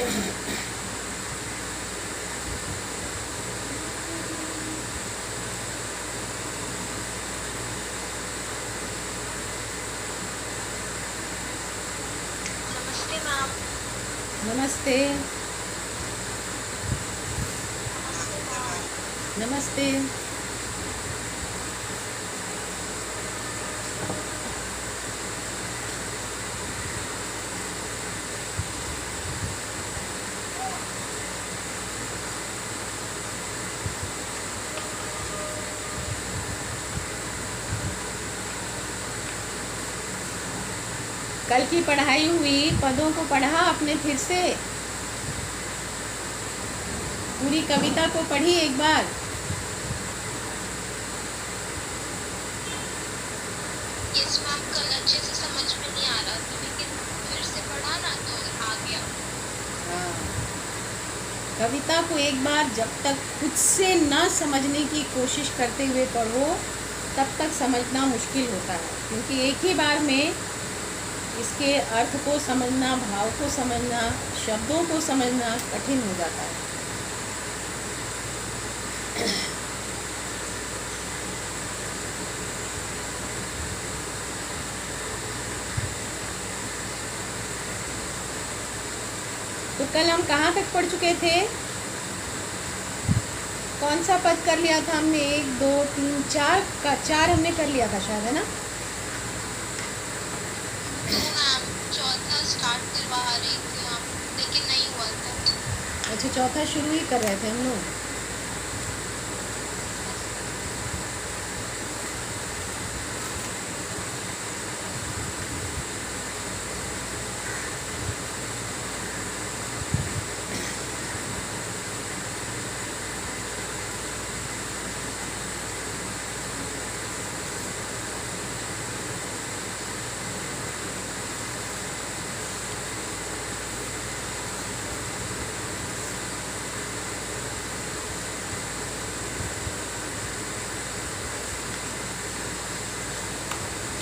नमस्ते मैम। नमस्ते। नमस्ते मैम। नमस्ते। कल की पढ़ाई हुई, पदों को पढ़ा आपने फिर से? पूरी कविता को पढ़ी एक बार? यस मैम, कल अच्छे से समझ में नहीं आ रहा था, लेकिन फिर से पढ़ा ना तो आ गया। हाँ, कविता को एक बार जब तक खुद से ना समझने की कोशिश करते हुए पढ़ो तब तक समझना मुश्किल होता है, क्योंकि एक ही बार में इसके अर्थ को समझना, भाव को समझना, शब्दों को समझना कठिन हो जाता है। तो कल हम कहाँ तक पढ़ चुके थे? कौन सा पद कर लिया था हमने? 1 2 3 4 का 4 हमने कर लिया था शायद, है ना? तो मैम चौथा स्टार्ट करवा रही थी आप, लेकिन नहीं हुआ था। अच्छा, चौथा शुरू ही कर रहे थे हम लोग।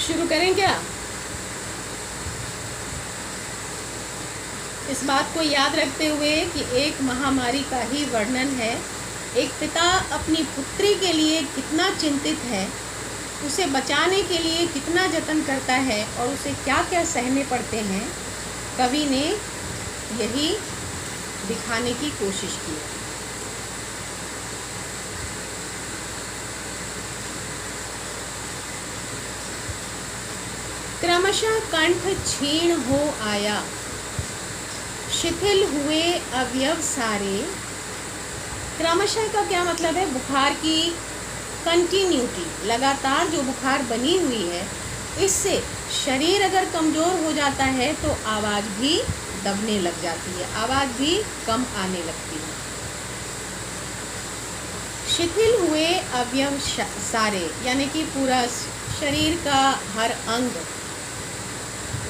शुरू करें क्या? इस बात को याद रखते हुए कि एक महामारी का ही वर्णन है। एक पिता अपनी पुत्री के लिए कितना चिंतित है, उसे बचाने के लिए कितना जतन करता है और उसे क्या क्या सहने पड़ते हैं, कवि ने यही दिखाने की कोशिश की है। क्रमशः कंठ क्षीण हो आया, शिथिल हुए अवयव सारे। क्रमशः का क्या मतलब है? बुखार की कंटिन्यूटी, लगातार जो बुखार बनी हुई है, इससे शरीर अगर कमज़ोर हो जाता है तो आवाज़ भी दबने लग जाती है, आवाज़ भी कम आने लगती है। शिथिल हुए अवयव सारे, यानी कि पूरा शरीर का हर अंग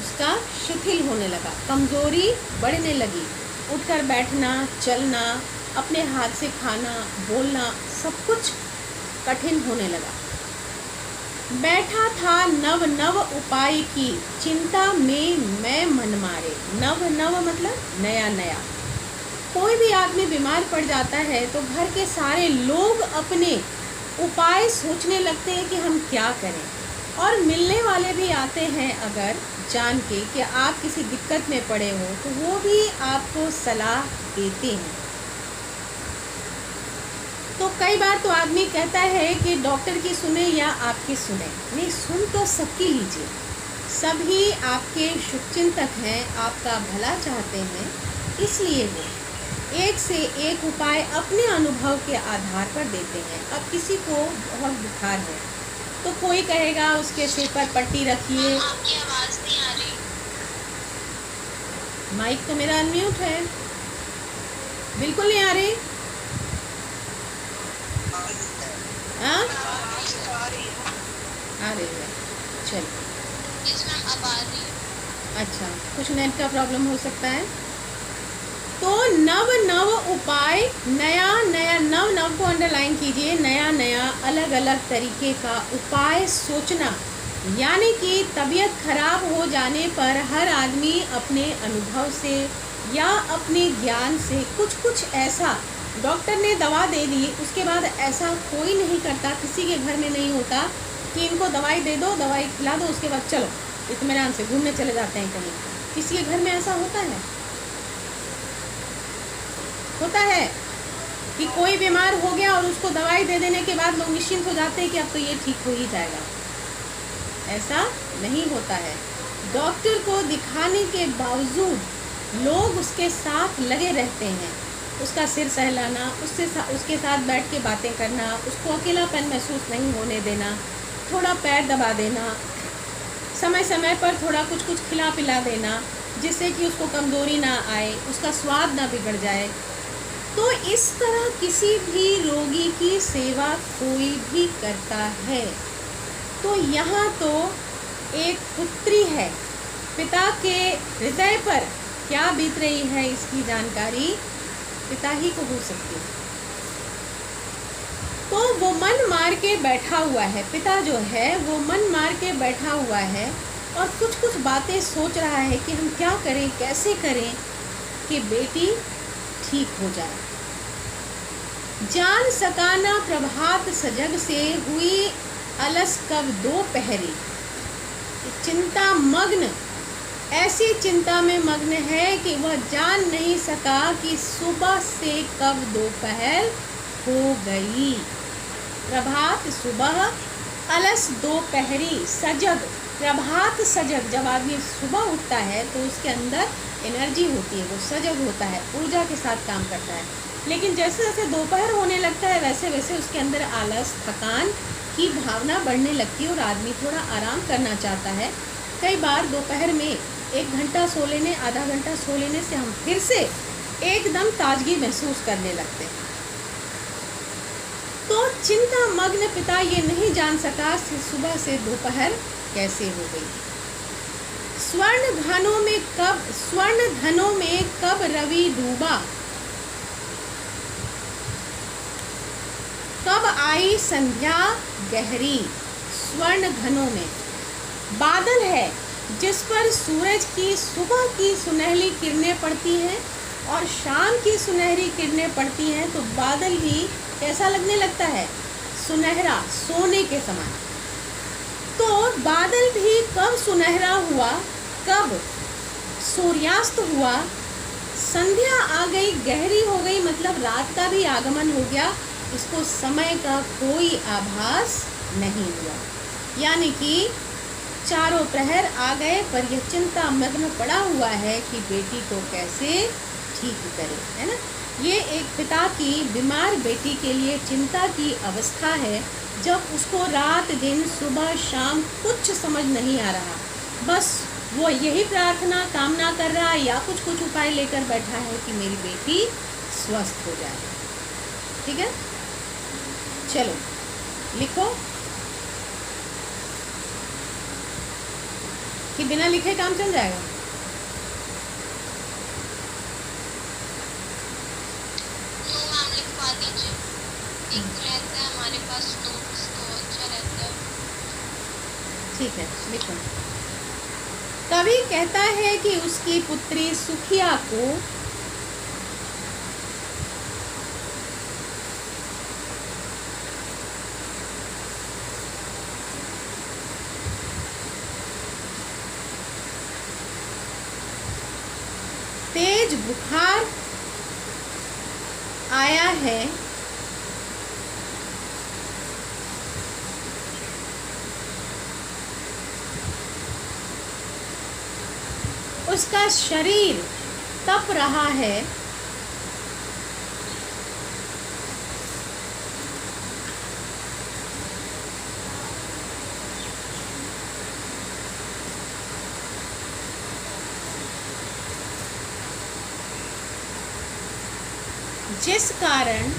उसका शिथिल होने लगा, कमज़ोरी बढ़ने लगी। उठकर बैठना, चलना, अपने हाथ से खाना, बोलना, सब कुछ कठिन होने लगा। बैठा था नव नव उपाय की, चिंता में मैं मन मारे। नव नव मतलब नया नया। कोई भी आदमी बीमार पड़ जाता है तो घर के सारे लोग अपने उपाय सोचने लगते हैं कि हम क्या करें, और मिलने वाले भी आते हैं अगर जान के कि आप किसी दिक्कत में पड़े हो तो वो भी आपको सलाह देते हैं। तो कई बार तो आदमी कहता है कि डॉक्टर की सुने या आपकी सुने। नहीं, सुन तो सबकी लीजिए, सभी आपके शुभचिंतक हैं, आपका भला चाहते हैं, इसलिए वो एक से एक उपाय अपने अनुभव के आधार पर देते हैं। अब किसी को बहुत बुखार है तो कोई कहेगा उसके सिर पर पट्टी रखिए। आपकी आवाज़ नहीं आ रही। माइक तो मेरा अनम्यूट है, बिल्कुल नहीं आ रही। हाँ, आ रही है, चलिए। यस मैम, अब आ रही है। अच्छा, कुछ नेट का प्रॉब्लम हो सकता है। तो नव नव उपाय, नया नया, नव नव को अंडरलाइन कीजिए, नया नया अलग अलग तरीके का उपाय सोचना। यानी कि तबीयत खराब हो जाने पर हर आदमी अपने अनुभव से या अपने ज्ञान से कुछ कुछ ऐसा, डॉक्टर ने दवा दे दी, उसके बाद ऐसा कोई नहीं करता, किसी के घर में नहीं होता कि इनको दवाई दे दो, दवाई खिला दो, उसके बाद चलो इत्मीनान से घूमने चले जाते हैं कहीं। किसी के घर में ऐसा होता है? होता है कि कोई बीमार हो गया और उसको दवाई दे देने के बाद लोग निश्चिंत हो जाते हैं कि अब तो ये ठीक हो ही जाएगा। ऐसा नहीं होता है। डॉक्टर को दिखाने के बावजूद लोग उसके साथ लगे रहते हैं, उसका सिर सहलाना, उसके साथ बैठ के बातें करना, उसको अकेलापन महसूस नहीं होने देना, थोड़ा पैर दबा देना, समय समय पर थोड़ा कुछ कुछ खिला पिला देना, जिससे कि उसको कमज़ोरी ना आए, उसका स्वाद ना बिगड़ जाए। तो इस तरह किसी भी रोगी की सेवा कोई भी करता है। तो यहाँ तो एक पुत्री है, पिता के हृदय पर क्या बीत रही है इसकी जानकारी पिता ही को हो सकती है। तो वो मन मार के बैठा हुआ है, पिता जो है वो मन मार के बैठा हुआ है और कुछ कुछ बातें सोच रहा है कि हम क्या करें, कैसे करें कि बेटी ठीक हो जाए। जान सकाना प्रभात सजग से हुई अलस कब दोपहरी। चिंता मग्न, ऐसी चिंता में मग्न है कि वह जान नहीं सका कि सुबह से कब दोपहर हो गई। प्रभात सुबह, अलस दोपहरी, सजग, प्रभात सजग, जब आदमी सुबह उठता है तो उसके अंदर एनर्जी होती है, वो सजग होता है, ऊर्जा के साथ काम करता है। लेकिन जैसे जैसे दोपहर होने लगता है वैसे वैसे उसके अंदर आलस, थकान की भावना बढ़ने लगती है और आदमी थोड़ा आराम करना चाहता है। कई बार दोपहर में 1 घंटा सो लेने, आधा घंटा सो लेने से हम फिर से एकदम ताजगी महसूस करने लगते हैं। तो चिंता मग्न पिता ये नहीं जान सका कि सुबह से दोपहर कैसे हो गई। स्वर्ण धनों में कब रवि डूबा, कब आई संध्या गहरी। स्वर्ण घनों में बादल है जिस पर सूरज की सुबह की सुनहरी किरणें पड़ती हैं और शाम की सुनहरी किरणें पड़ती हैं तो बादल भी कैसा लगने लगता है, सुनहरा, सोने के समान। तो बादल भी कब सुनहरा हुआ, कब सूर्यास्त हुआ, संध्या आ गई, गहरी हो गई, मतलब रात का भी आगमन हो गया, इसको समय का कोई आभास नहीं हुआ। यानी कि चारों प्रहर आ गए पर यह चिंता मग्न पड़ा हुआ है कि बेटी को कैसे ठीक करे, है ना। ये एक पिता की बीमार बेटी के लिए चिंता की अवस्था है, जब उसको रात दिन सुबह शाम कुछ समझ नहीं आ रहा, बस वो यही प्रार्थना कामना कर रहा है या कुछ कुछ उपाय लेकर बैठा है कि मेरी बेटी स्वस्थ हो जाए। ठीक है, चलो लिखो कि बिना लिखे काम चल जाएगा। नो मैम, लिखवा दीजिए। एक रहता है हमारे पास नोट्स, तो अच्छा रहता है। ठीक है, लिखो। कवि कहता है कि उसकी पुत्री सुखिया को तेज बुखार आया है, उसका शरीर तप रहा है, जिस कारण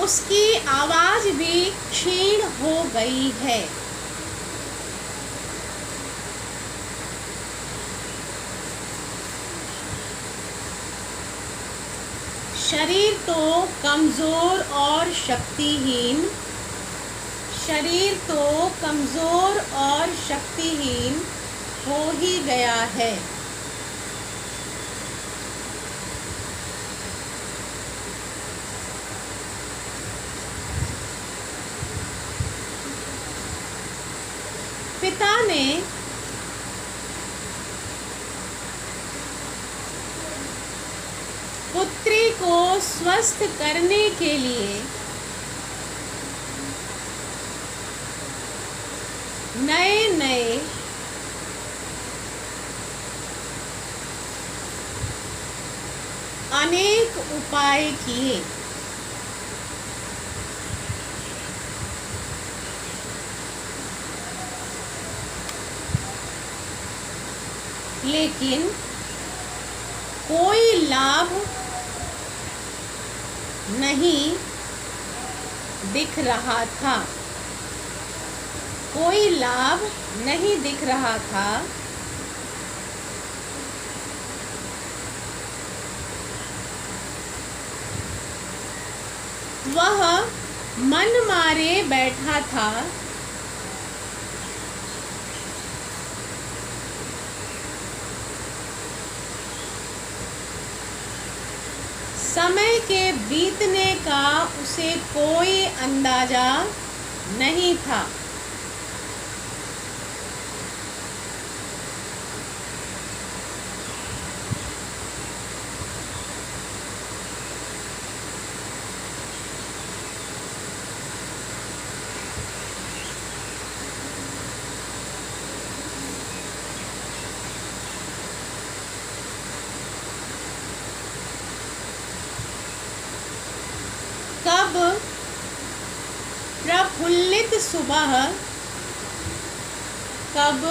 उसकी आवाज भी क्षीण हो गई है। शरीर तो कमजोर और शक्तिहीन, शरीर तो कमज़ोर और शक्तिहीन हो ही गया है। पिता ने पुत्री को स्वस्थ करने के लिए नए नए अनेक उपाय किए, लेकिन कोई लाभ नहीं दिख रहा था। कोई लाभ नहीं दिख रहा था। वह मन मारे बैठा था। समय के बीतने का उसे कोई अंदाजा नहीं था। कब प्रफुल्लित सुबह, कब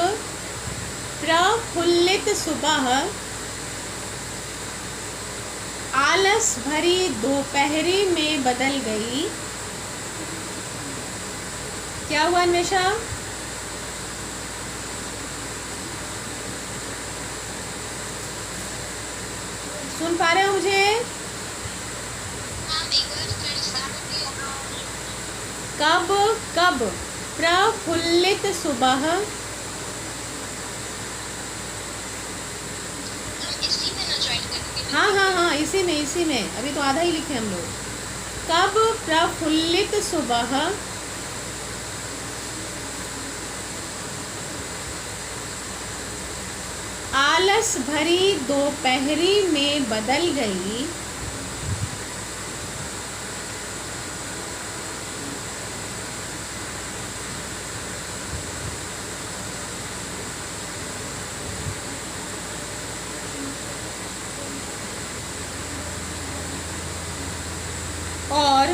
प्रफुल्लित सुबह आलस भरी दोपहरी में बदल गई। क्या हुआ अन्वेषा? सुन पा रहे हो मुझे? कब कब प्रफुल्लित सुबह, इसी में ना ज्वाइन करके। हाँ इसी में अभी तो आधा ही लिखे हम लोग। कब प्रफुल्लित सुबह आलस भरी दोपहरी में बदल गई। और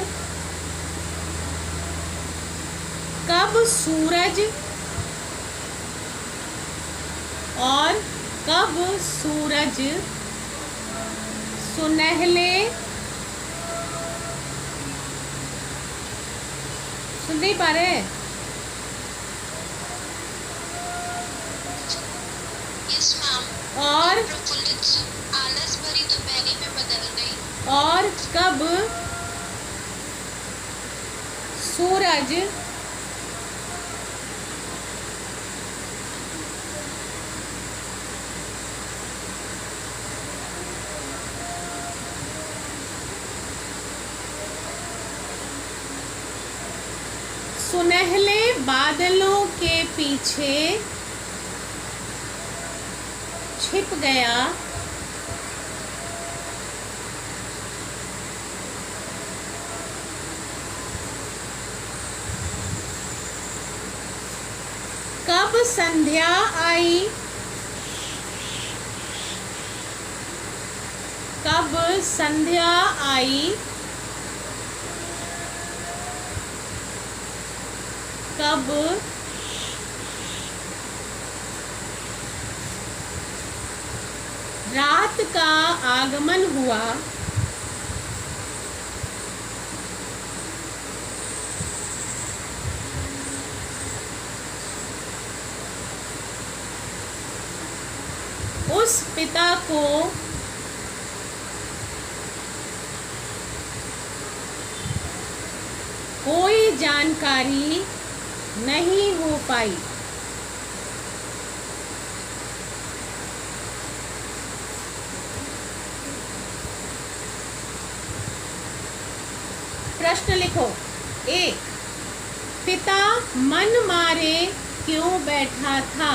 कब सूरज सुनहले, सुन नहीं पा रहे? Yes ma'am. और प्रफुल्लित आलस भरी दोपहरी में बदल गई। और कब सूरज सुनहले बादलों के पीछे छिप गया। कब संध्या आई, कब संध्या आई, कब रात का आगमन हुआ। उस पिता को कोई जानकारी नहीं हो पाई। प्रश्न लिखो। 1, पिता मन मारे क्यों बैठा था?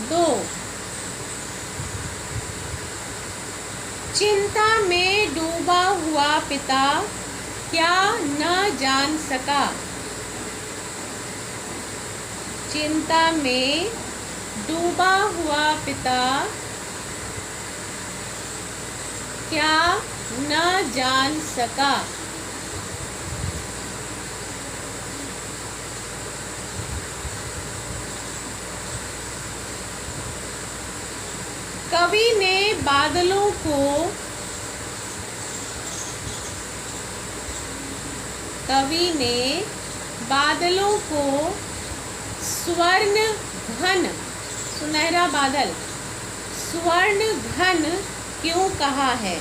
2, चिंता में डूबा हुआ पिता क्या न जान सका? चिंता में डूबा हुआ पिता क्या न जान सका? कवि ने बादलों को स्वर्ण घन, सुनहरा बादल, स्वर्ण घन क्यों कहा है?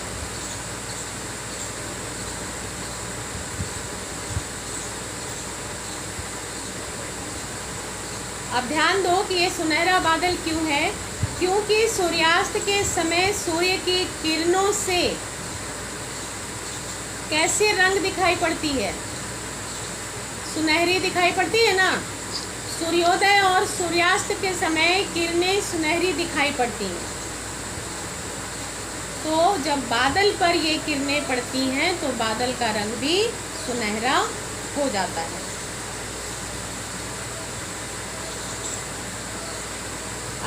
अब ध्यान दो कि ये सुनहरा बादल क्यों है। क्योंकि सूर्यास्त के समय सूर्य की किरणों से कैसे रंग दिखाई पड़ती है? सुनहरी दिखाई पड़ती है ना। सूर्योदय और सूर्यास्त के समय किरणें सुनहरी दिखाई पड़ती हैं। तो जब बादल पर ये किरणें पड़ती हैं तो बादल का रंग भी सुनहरा हो जाता है।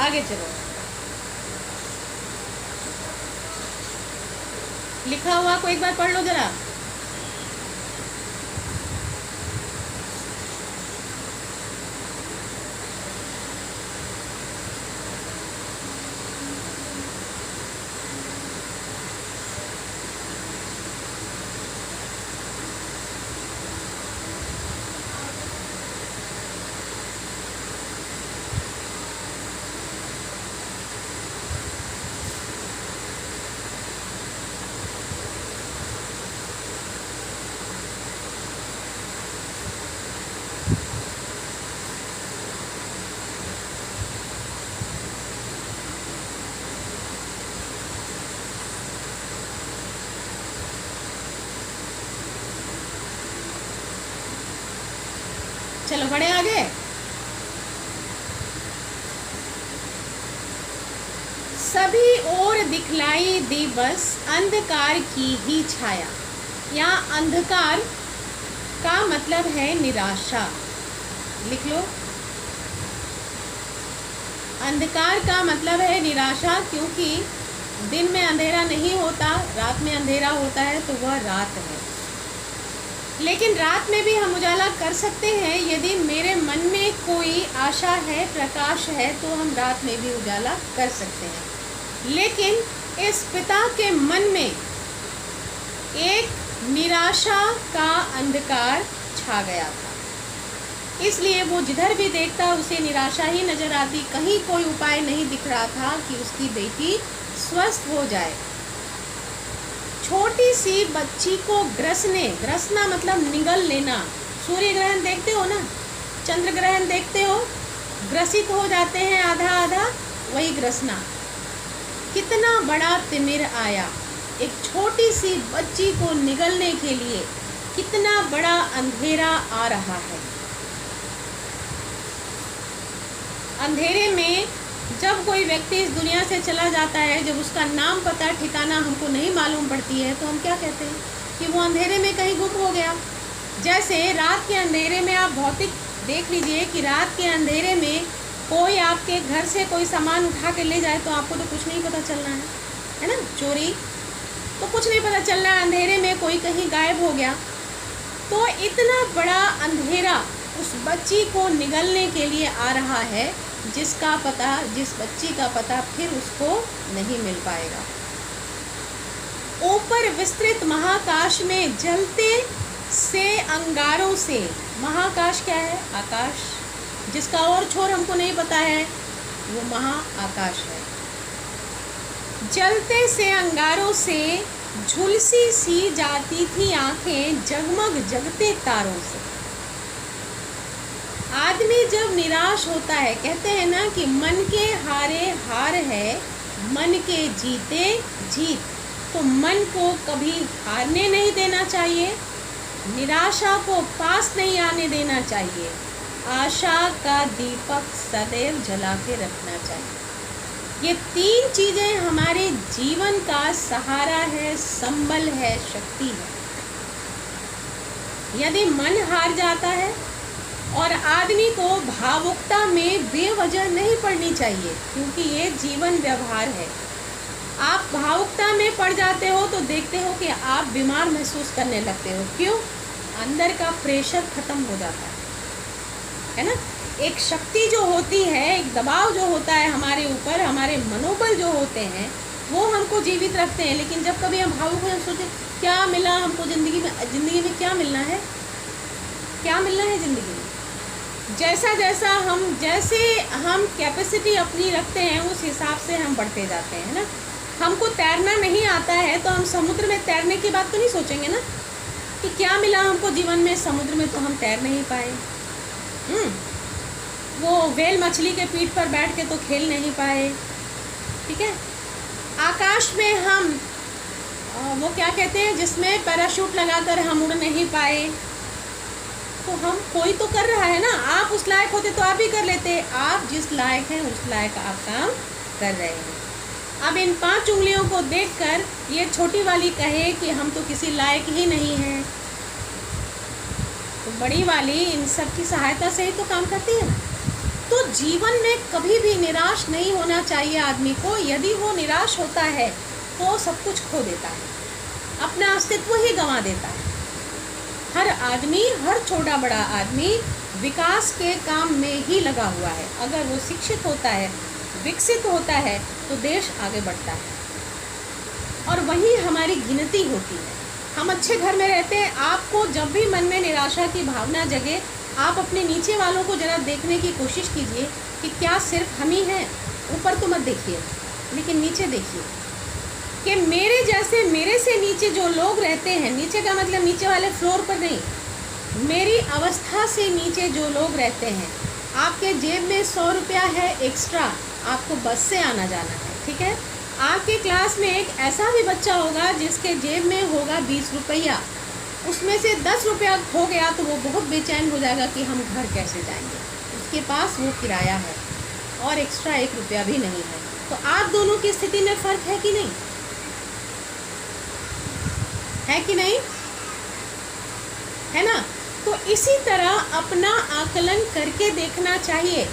आगे चलो, लिखा हुआ को एक बार पढ़ लो जरा। चलो बढ़े आगे। सभी ओर दिखलाई दी बस अंधकार की ही छाया। यहाँ अंधकार का मतलब है निराशा। लिख लो, अंधकार का मतलब है निराशा। क्योंकि दिन में अंधेरा नहीं होता, रात में अंधेरा होता है, तो वह रात है। लेकिन रात में भी हम उजाला कर सकते हैं। यदि मेरे मन में कोई आशा है, प्रकाश है, तो हम रात में भी उजाला कर सकते हैं। लेकिन इस पिता के मन में एक निराशा का अंधकार छा गया था। इसलिए वो जिधर भी देखता उसे निराशा ही नजर आती। कहीं कोई उपाय नहीं दिख रहा था कि उसकी बेटी स्वस्थ हो जाए। छोटी सी बच्ची को ग्रसना मतलब निगल लेना। सूर्य ग्रहण देखते हो ना, चंद्र ग्रहण देखते हो, ग्रसित हो जाते हैं आधा आधा, वही ग्रसना। कितना बड़ा तिमिर आया एक छोटी सी बच्ची को निगलने के लिए, कितना बड़ा अंधेरा आ रहा है। अंधेरे में जब कोई व्यक्ति इस दुनिया से चला जाता है, जब उसका नाम पता ठिकाना हमको नहीं मालूम पड़ती है, तो हम क्या कहते हैं कि वो अंधेरे में कहीं गुम हो गया। जैसे रात के अंधेरे में आप भौतिक देख लीजिए कि रात के अंधेरे में कोई आपके घर से कोई सामान उठा के ले जाए तो आपको तो कुछ नहीं पता चलना है ना। चोरी तो कुछ नहीं पता चल रहा है, अंधेरे में कोई कहीं गायब हो गया। तो इतना बड़ा अंधेरा उस बच्ची को निगलने के लिए आ रहा है, जिस बच्ची का पता फिर उसको नहीं मिल पाएगा। ऊपर विस्तृत महाकाश में जलते से अंगारों से, महाकाश क्या है? आकाश, जिसका और छोर हमको नहीं पता है, वो महाआकाश है। जलते से अंगारों से झुलसी सी जाती थी आंखें जगमग जगते तारों से। आदमी जब निराश होता है, कहते हैं ना कि मन के हारे हार है, मन के जीते जीत। तो मन को कभी हारने नहीं देना चाहिए, निराशा को पास नहीं आने देना चाहिए, आशा का दीपक सदैव जला के रखना चाहिए। ये 3 चीज़ें हमारे जीवन का सहारा है, संबल है, शक्ति है। यदि मन हार जाता है, और आदमी को भावुकता में बेवजह नहीं पड़नी चाहिए, क्योंकि ये जीवन व्यवहार है। आप भावुकता में पड़ जाते हो तो देखते हो कि आप बीमार महसूस करने लगते हो। क्यों? अंदर का प्रेशर खत्म हो जाता है ना। एक शक्ति जो होती है, एक दबाव जो होता है हमारे ऊपर, हमारे मनोबल जो होते हैं, वो हमको जीवित रखते हैं। लेकिन जब कभी हम भावुक हैं, हम सोचते क्या मिला हमको ज़िंदगी में क्या मिलना है, क्या मिलना है ज़िंदगी में। जैसे हम कैपेसिटी अपनी रखते हैं, उस हिसाब से हम बढ़ते जाते हैं ना। हमको तैरना नहीं आता है तो हम समुद्र में तैरने की बात तो नहीं सोचेंगे ना कि क्या मिला हमको जीवन में, समुद्र में तो हम तैर नहीं पाए। वो व्हेल मछली के पीठ पर बैठ के तो खेल नहीं पाए, ठीक है। आकाश में हम वो क्या कहते हैं जिसमें पैराशूट लगाकर हम उड़ नहीं पाए, तो हम कोई तो कर रहा है ना। आप उस लायक होते तो आप ही कर लेते। आप जिस लायक हैं उस लायक आप काम कर रहे हैं। अब इन 5 उंगलियों को देखकर ये छोटी वाली कहे कि हम तो किसी लायक ही नहीं हैं, तो बड़ी वाली इन सब की सहायता से ही तो काम करती है। तो जीवन में कभी भी निराश नहीं होना चाहिए आदमी को। यदि वो निराश होता है तो सब कुछ खो देता है, अपना अस्तित्व ही गंवा देता है। हर आदमी, हर छोटा बड़ा आदमी विकास के काम में ही लगा हुआ है। अगर वो शिक्षित होता है, विकसित होता है, तो देश आगे बढ़ता है और वही हमारी गिनती होती है। हम अच्छे घर में रहते हैं। आपको जब भी मन में निराशा की भावना जगे, आप अपने नीचे वालों को ज़रा देखने की कोशिश कीजिए कि क्या सिर्फ हम ही हैं। ऊपर तो मत देखिए, लेकिन नीचे देखिए कि मेरे से नीचे जो लोग रहते हैं, नीचे का मतलब नीचे वाले फ्लोर पर नहीं, मेरी अवस्था से नीचे जो लोग रहते हैं, आपके जेब में 100 रुपया है एक्स्ट्रा, आपको बस से आना जाना है, ठीक है। आपके क्लास में एक ऐसा भी बच्चा होगा जिसके जेब में होगा 20 रुपया, उसमें से 10 रुपया खो गया तो वो बहुत बेचैन हो जाएगा कि हम घर कैसे जाएंगे। उसके पास वो किराया है और एक्स्ट्रा 1 रुपया भी नहीं है। तो आप दोनों की स्थिति में फ़र्क है कि नहीं, है कि नहीं, है ना। तो इसी तरह अपना आकलन करके देखना चाहिए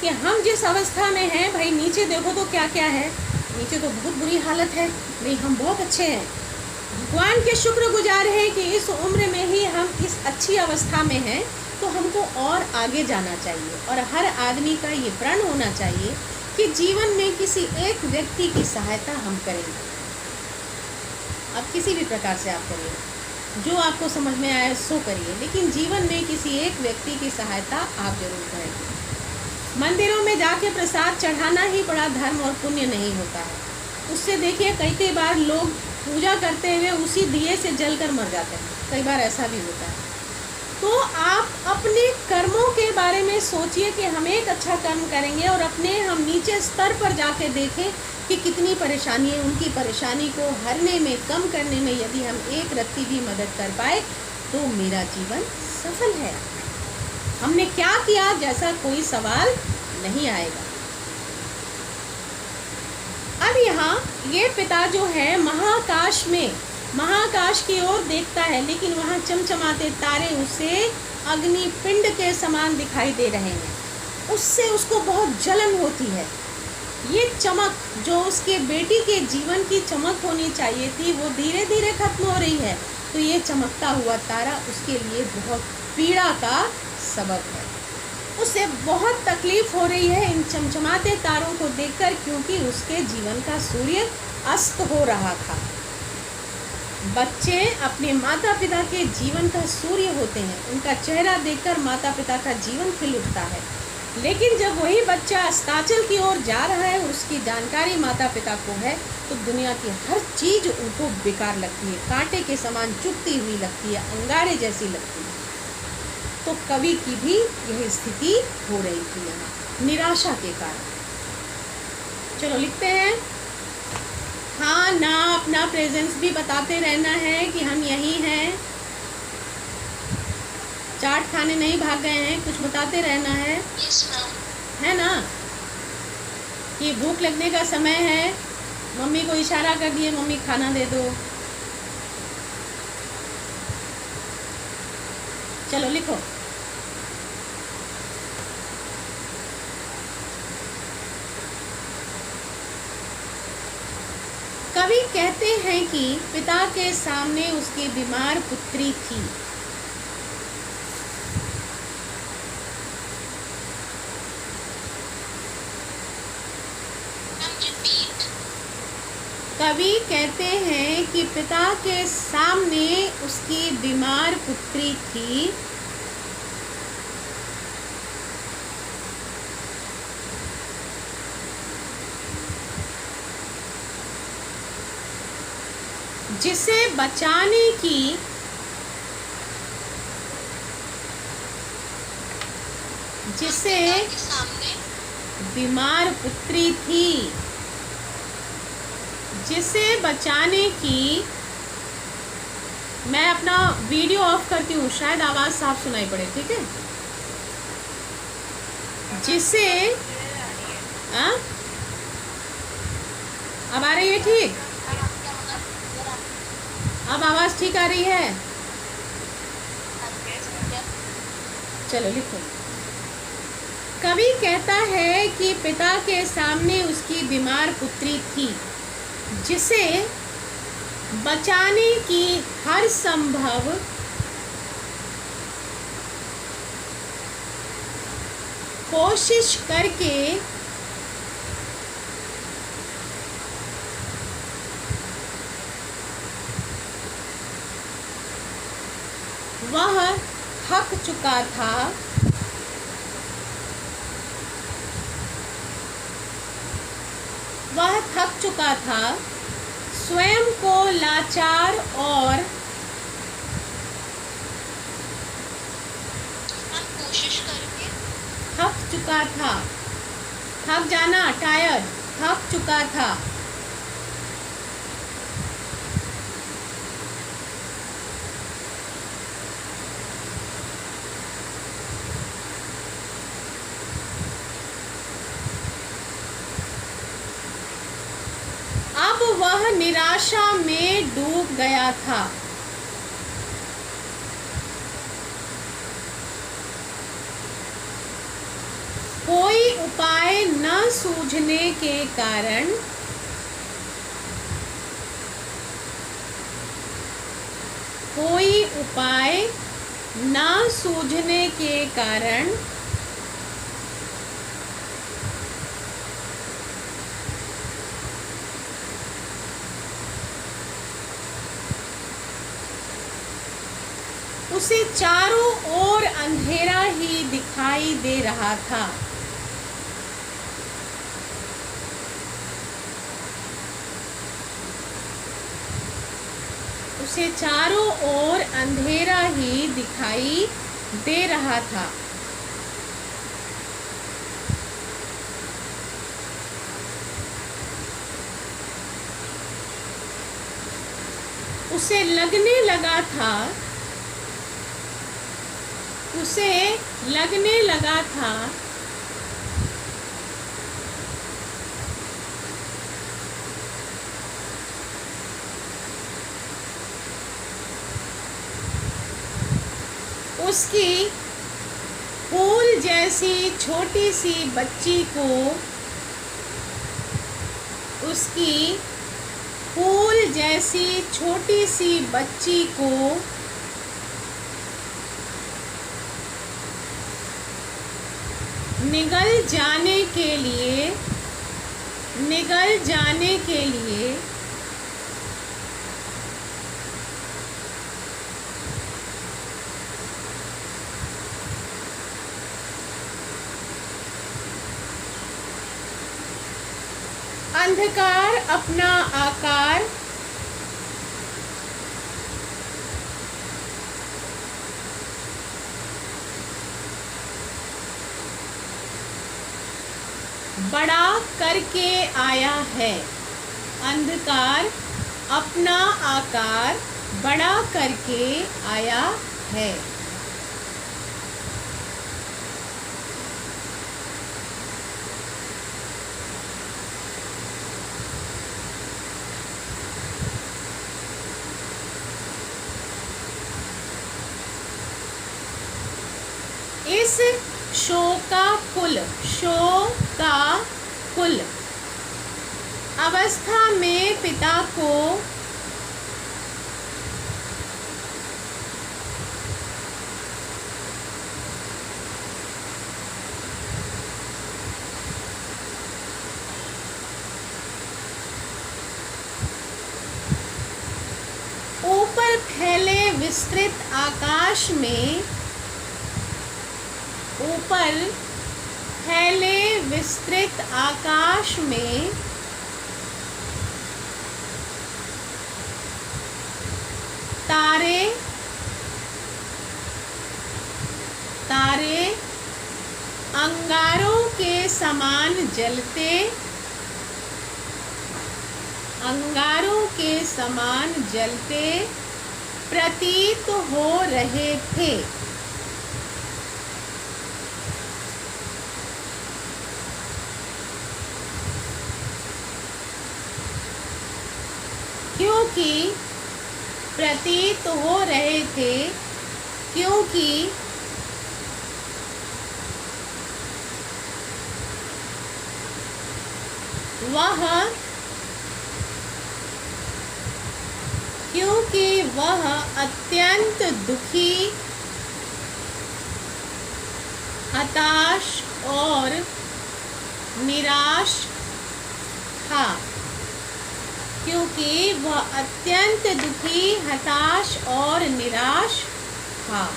कि हम जिस अवस्था में हैं, भाई नीचे देखो तो क्या क्या है, नीचे तो बहुत बुरी हालत है, नहीं हम बहुत अच्छे हैं, भगवान के शुक्रगुजार हैं कि इस उम्र में ही हम इस अच्छी अवस्था में हैं, तो हमको और आगे जाना चाहिए। और हर आदमी का ये प्रण होना चाहिए कि जीवन में किसी एक व्यक्ति की सहायता हम करेंगे। अब किसी भी प्रकार से आप करिए, जो आपको समझ में आए सो करिए, लेकिन जीवन में किसी एक व्यक्ति की सहायता आप जरूर करेंगे। मंदिरों में जाके प्रसाद चढ़ाना ही बड़ा धर्म और पुण्य नहीं होता है। उससे देखिए कई बार लोग पूजा करते हुए उसी दिए से जलकर मर जाते हैं, कई बार ऐसा भी होता है। तो आप अपने कर्मों के बारे में सोचिए कि हम एक अच्छा कर्म करेंगे और अपने हम नीचे स्तर पर जाके देखें कि कितनी परेशानी है। उनकी परेशानी को हरने में, कम करने में यदि हम एक रत्ती भी मदद कर पाए तो मेरा जीवन सफल है। हमने क्या किया जैसा कोई सवाल नहीं आएगा। अब यहाँ ये पिता जो है महाकाश की ओर देखता है, लेकिन वहाँ चमचमाते तारे उसे अग्नि पिंड के समान दिखाई दे रहे हैं। उससे उसको बहुत जलन होती है। ये चमक जो उसके बेटी के जीवन की चमक होनी चाहिए थी, वो धीरे धीरे खत्म हो रही है। तो ये चमकता हुआ तारा उसके लिए बहुत पीड़ा का सबब है। उसे बहुत तकलीफ हो रही है इन चमचमाते तारों को देखकर, क्योंकि उसके जीवन का सूर्य अस्त हो रहा था। बच्चे अपने माता पिता के जीवन का सूर्य होते हैं। उनका चेहरा देखकर माता पिता का जीवन खिल उठता है। लेकिन जब वही बच्चा अस्ताचल की ओर जा रहा है और उसकी जानकारी माता पिता को है, तो दुनिया की हर चीज़ उनको बेकार लगती है, कांटे के समान चुभती हुई लगती है, अंगारे जैसी लगती है। तो कवि की भी यह स्थिति हो रही थी यहाँ, निराशा के कारण। चलो लिखते हैं। हाँ ना, अपना प्रेजेंस भी बताते रहना है कि हम यहीं हैं, चाट खाने नहीं भाग गए हैं, कुछ बताते रहना है। Yes ma'am. है ना, कि भूख लगने का समय है, मम्मी को इशारा कर दिए, मम्मी खाना दे दो। चलो लिखो। कवि कहते हैं कि पिता के सामने उसकी बीमार पुत्री थी। कवि कहते हैं कि पिता के सामने उसकी बीमार पुत्री थी। जिसे बचाने की सामने बीमार पुत्री थी, जिसे बचाने की। मैं अपना वीडियो ऑफ करती हूँ, शायद आवाज़ साफ सुनाई पड़े, ठीक है। जिसे अब आ रही है ठीक? अब आवाज़ ठीक आ रही है? चलो लिखो। कवि कहता है कि पिता के सामने उसकी बीमार पुत्री थी, जिसे बचाने की हर संभव कोशिश करके वह थक चुका था। वह थक चुका था, स्वयं को लाचार और कोशिश करके थक चुका था। थक जाना, टायर्ड, थक चुका था। अब वह निराशा में डूब गया था। कोई उपाय न सूझने के कारण कोई उपाय न सूझने के कारण उसे चारों ओर अंधेरा ही दिखाई दे रहा था। उसे चारों ओर अंधेरा ही दिखाई दे रहा था। उसे लगने लगा था उसकी फूल जैसी छोटी सी बच्ची को निगल जाने के लिए अंधकार अपना आकार बड़ा करके आया है। अंधकार अपना आकार बड़ा करके आया है। इस शोकाकुल अवस्था में पिता को ऊपर फैले विस्तृत आकाश में तारे अंगारों के समान जलते प्रतीत हो रहे थे। क्योंकि वह अत्यंत दुखी, हताश और निराश था।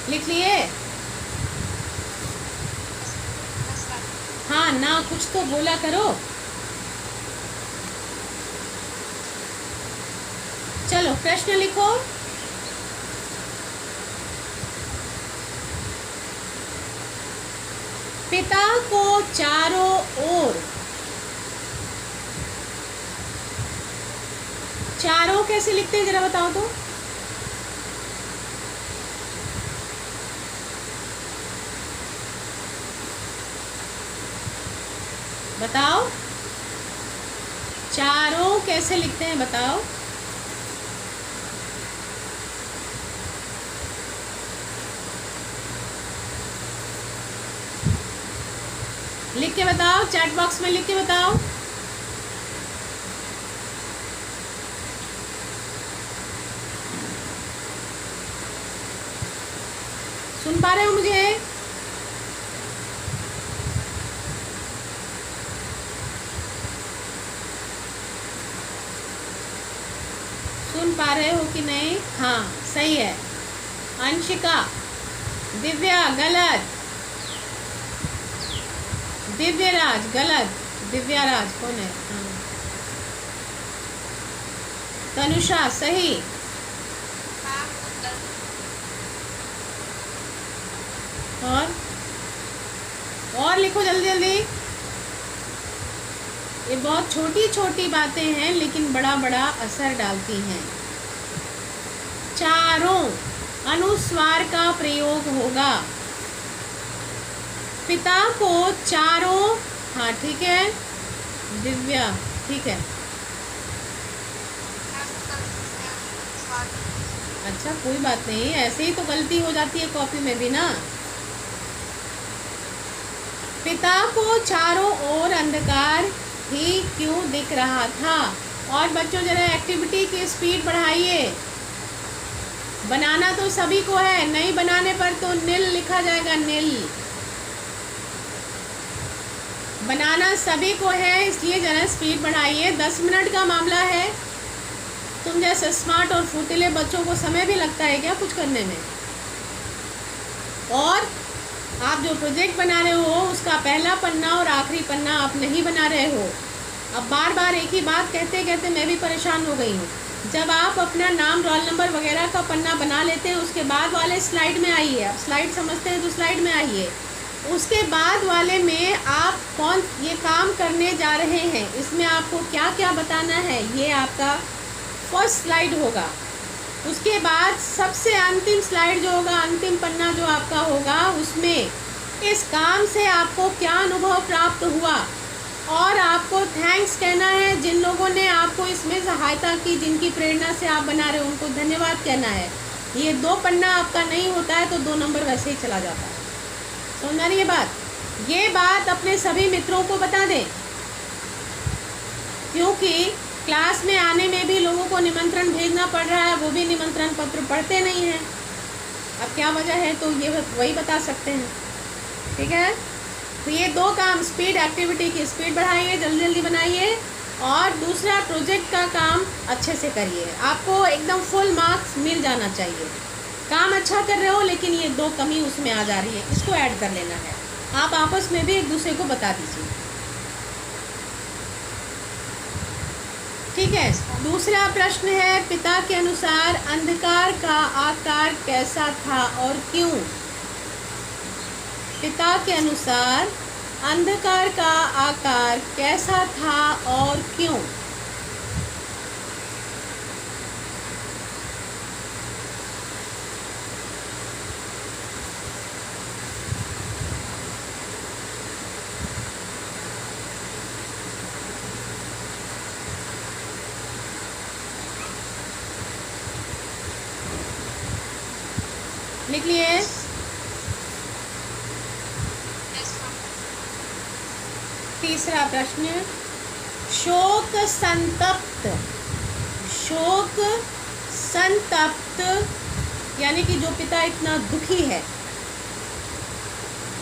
लिख लिए? हाँ ना, कुछ तो बोला करो। चलो प्रश्न लिखो। पिता को चारों ओर, चारों कैसे लिखते हैं जरा बताओ तो। बताओ चारों कैसे लिखते हैं, बताओ। लिख के बताओ, चैट बॉक्स में लिख के बताओ। सुन पा रहे हो मुझे? सुन पा रहे हो कि नहीं? हाँ सही है। अंशिका, दिव्या गलत, दिव्यराज गलत, दिव्याराज कौन है? हाँ। तनुषा सही। और लिखो जल्दी जल्दी। ये बहुत छोटी छोटी बातें हैं लेकिन बड़ा बड़ा असर डालती हैं। चारों अनुस्वार का प्रयोग होगा। पिता को चारों, हाँ ठीक है दिव्या, ठीक है। अच्छा कोई बात नहीं, ऐसे ही तो गलती हो जाती है कॉपी में भी ना। पिता को चारों ओर अंधकार ही क्यों दिख रहा था? और बच्चों जरा एक्टिविटी की स्पीड बढ़ाइए। बनाना तो सभी को है, नहीं बनाने पर तो नील लिखा जाएगा, नील। बनाना सभी को है, इसलिए जरा स्पीड बढ़ाइए। 10 मिनट का मामला है। तुम जैसे स्मार्ट और फुर्तीले बच्चों को समय भी लगता है क्या कुछ करने में? और आप जो प्रोजेक्ट बना रहे हो उसका पहला पन्ना और आखिरी पन्ना आप नहीं बना रहे हो। अब बार बार एक ही बात कहते कहते मैं भी परेशान हो गई हूँ। जब आप अपना नाम, रोल नंबर वगैरह का पन्ना बना लेते हैं, उसके बाद वाले स्लाइड में आइए। आप स्लाइड समझते हैं तो स्लाइड में आइए। उसके बाद वाले में आप कौन ये काम करने जा रहे हैं, इसमें आपको क्या क्या बताना है, ये आपका फर्स्ट स्लाइड होगा। उसके बाद सबसे अंतिम स्लाइड जो होगा, अंतिम पन्ना जो आपका होगा, उसमें इस काम से आपको क्या अनुभव प्राप्त हुआ और आपको थैंक्स कहना है जिन लोगों ने आपको इसमें सहायता की, जिनकी प्रेरणा से आप बना रहे हो, उनको धन्यवाद कहना है। ये 2 पन्ना आपका नहीं होता है तो 2 नंबर वैसे ही चला जाता है। समझ आ रही है बात? ये बात अपने सभी मित्रों को बता दें, क्योंकि क्लास में आने में भी लोगों को निमंत्रण भेजना पड़ रहा है, वो भी निमंत्रण पत्र पढ़ते नहीं हैं। अब क्या वजह है तो ये वही बता सकते हैं। ठीक है, तो ये 2 काम, स्पीड, एक्टिविटी की स्पीड बढ़ाइए, जल्दी जल्दी बनाइए, और दूसरा प्रोजेक्ट का काम अच्छे से करिए। आपको एकदम फुल मार्क्स मिल जाना चाहिए। काम अच्छा कर रहे हो लेकिन ये 2 कमी उसमें आ जा रही है, इसको ऐड कर लेना है। आप आपस में भी एक दूसरे को बता दीजिए। ठीक है, दूसरा प्रश्न है, पिता के अनुसार अंधकार का आकार कैसा था और क्यों? पिता के अनुसार अंधकार का आकार कैसा था और क्यों? निकलिए। तीसरा प्रश्न, शोक संतप्त यानी कि जो पिता इतना दुखी है,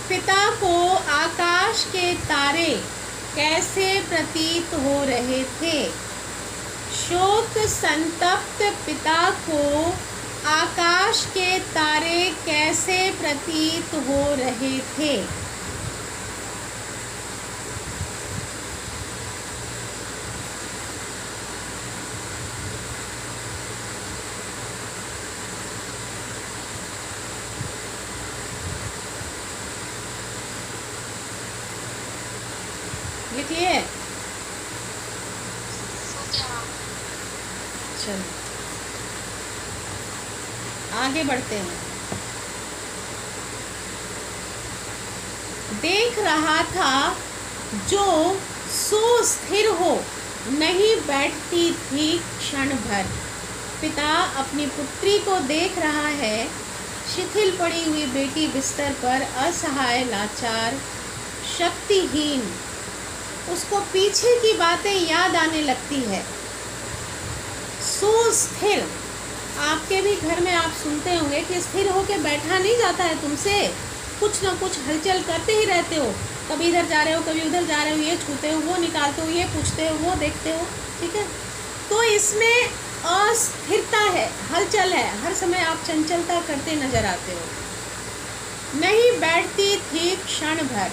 पिता को आकाश के तारे कैसे प्रतीत हो रहे थे? शोक संतप्त पिता को आकाश के तारे कैसे प्रतीत हो रहे थे? लिखिए। चलो आगे बढ़ते हैं। देख रहा था जो सो स्थिर हो नहीं बैठती थी क्षण भर। पिता अपनी पुत्री को देख रहा है, शिथिल पड़ी हुई बेटी बिस्तर पर असहाय, लाचार, शक्तिहीन। उसको पीछे की बातें याद आने लगती है। सुस्थिर, आपके भी घर में आप सुनते होंगे कि स्थिर होके बैठा नहीं जाता है तुमसे, कुछ ना कुछ हलचल करते ही रहते हो। कभी इधर जा रहे हो, कभी उधर जा रहे हो, ये छूते हो, वो निकालते हो, ये पूछते हो, वो देखते हो। ठीक है, तो इसमें अस्थिरता है, हलचल है, हर समय आप चंचलता करते नजर आते हो। नहीं बैठती थी क्षण भर।